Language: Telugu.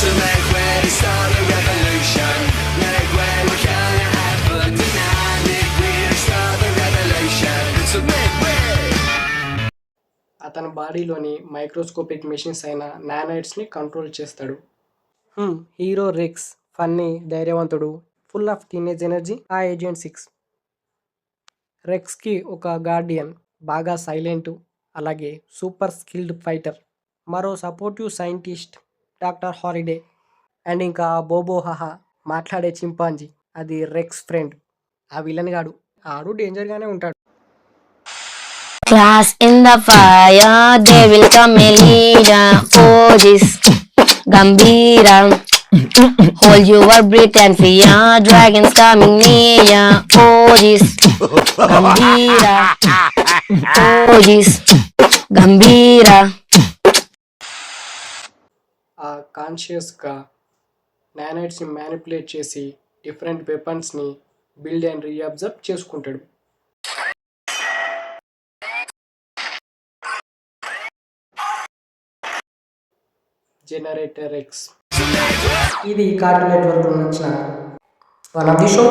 So make way to start a revolution. Make way, we can't ever deny. Make way to start the revolution. So make way. అతని బాడీలోని మైక్రోస్కోపిక్ మెషిన్స్ అయిన నానైట్స్ని కంట్రోల్ చేస్తాడు. హీరో రెక్స్ ఫన్నీ, ధైర్యవంతుడు, ఫుల్ ఆఫ్ టీనేజ్ ఎనర్జీ. ఆ ఏజెంట్ 6 రెక్స్కి ఒక గార్డియన్, బాగా సైలెంటు, అలాగే సూపర్ స్కిల్డ్ ఫైటర్, మరో supportive scientist doctor Holiday, and ఇంకా బోబో హాహా మాట్లాడే చింపాంజీ. అది రెక్స్ ఫ్రెండ్. ఆ విలన్ గాడు ఆడు డేంజర్గానే ఉంటాడు. Class in the fire, they will come Elijah. Oh, this Gambira. Hold your breath and fear, dragons coming near. Oh, this Gambira. Oh, this Gambira. ఆ కాన్షియస్గా నానైట్స్ని మ్యానిపులేట్ చేసి డిఫరెంట్ వెపన్స్ని బిల్డ్ అండ్ రీఅబ్జర్వ్ చేసుకుంటాడు. Generator X. ఇది కార్టూన్ నెట్వర్క్ నుంచి వన్ ఆఫ్ ది షో.